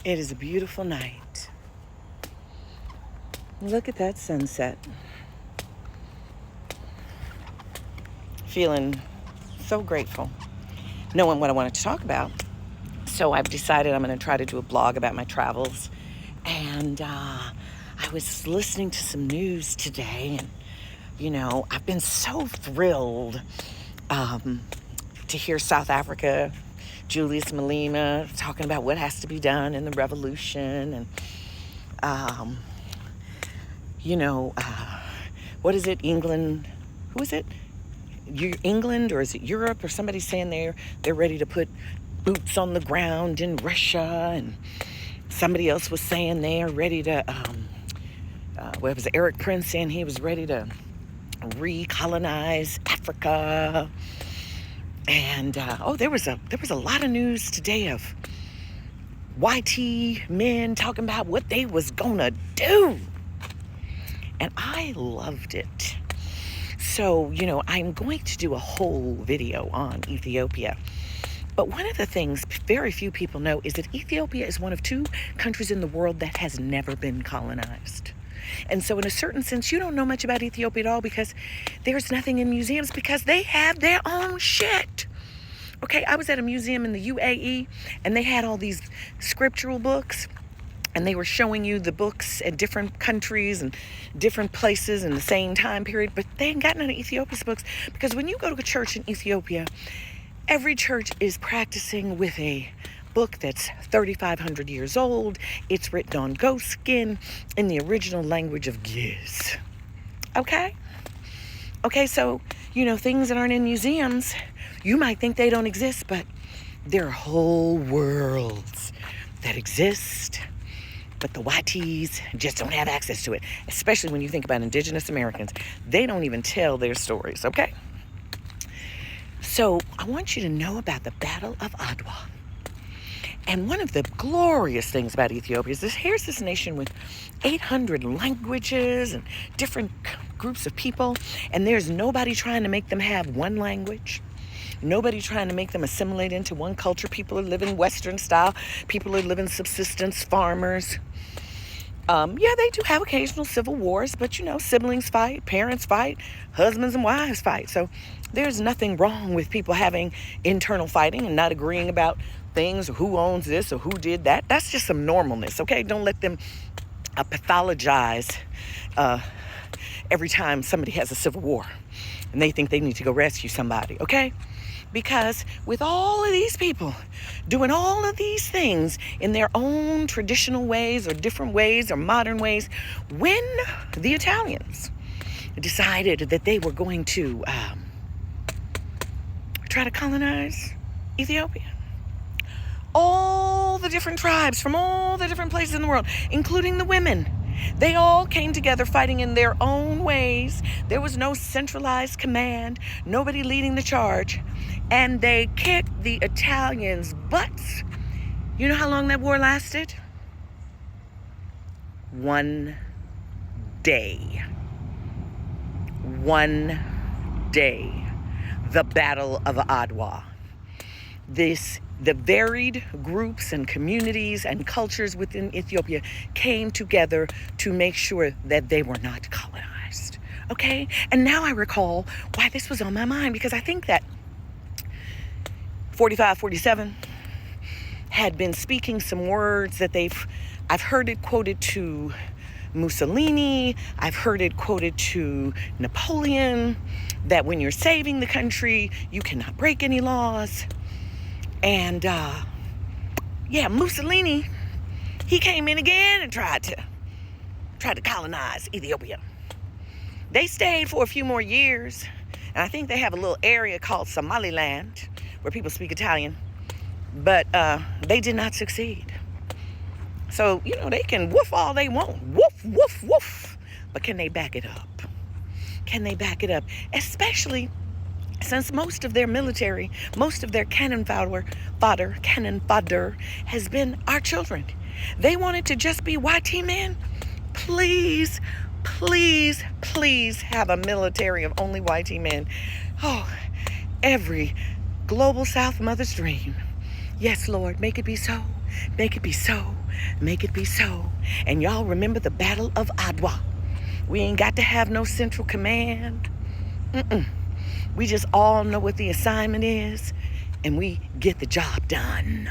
It is a beautiful night. Look at that sunset. Feeling so grateful, knowing what I wanted to talk about. So I've decided I'm going to try to do a blog about my travels. And I was listening to some news today, and I've been so thrilled to hear South Africa, Julius Malema talking about what has to be done in the revolution, and what is it? England? Who is it? England, or is it Europe? Or somebody saying they're ready to put boots on the ground in Russia, and somebody else was saying they are ready to. What was it? Eric Prince saying he was ready to recolonize Africa. And there was a lot of news today of YT men talking about what they was gonna do, and I loved it. So I'm going to do a whole video on Ethiopia. But one of the things very few people know is that Ethiopia is one of two countries in the world that has never been colonized. And so in a certain sense, you don't know much about Ethiopia at all, because there's nothing in museums, because they have their own shit. Okay, I was at a museum in the UAE, and they had all these scriptural books, and they were showing you the books at different countries and different places in the same time period, but they ain't got none of Ethiopia's books, because when you go to a church in Ethiopia, every church is practicing with a book that's 3,500 years old. It's written on goat skin in the original language of Giz. Okay, so, things that aren't in museums, you might think they don't exist, but there are whole worlds that exist, but the YTs just don't have access to it, especially when you think about indigenous Americans. They don't even tell their stories, okay? So I want you to know about the Battle of Adwa. And one of the glorious things about Ethiopia is here's this nation with 800 languages and different groups of people, and there's nobody trying to make them have one language. Nobody trying to make them assimilate into one culture. People are living Western style. People are living subsistence farmers. They do have occasional civil wars, but siblings fight, parents fight, husbands and wives fight. So there's nothing wrong with people having internal fighting and not agreeing about things, or who owns this or who did that. That's just some normalness, okay? Don't let them pathologize every time somebody has a civil war and they think they need to go rescue somebody, okay? Because with all of these people doing all of these things in their own traditional ways or different ways or modern ways, when the Italians decided that they were going to try to colonize Ethiopia, all the different tribes from all the different places in the world, including the women, they all came together fighting in their own ways. There was no centralized command, nobody leading the charge. And they kicked the Italians' butts. You know how long that war lasted? 1 day. 1 day. The Battle of Adwa. The varied groups and communities and cultures within Ethiopia came together to make sure that they were not colonized. Okay? And now I recall why this was on my mind, because I think that 45, 47 had been speaking some words that I've heard it quoted to Mussolini, I've heard it quoted to Napoleon, that when you're saving the country, you cannot break any laws. And Mussolini, he came in again and tried to colonize Ethiopia. They stayed for a few more years, and I think they have a little area called Somaliland where people speak Italian, but they did not succeed. So, they can woof all they want. Woof, woof, woof. But can they back it up? Can they back it up? Especially since most of their military, most of their cannon fodder has been our children. They wanted to just be YT men. Please, please, please have a military of only YT men. Oh, every global South mother's dream. Yes, Lord, make it be so. Make it be so. Make it be so. And y'all remember the Battle of Adwa. We ain't got to have no central command. We just all know what the assignment is, and we get the job done.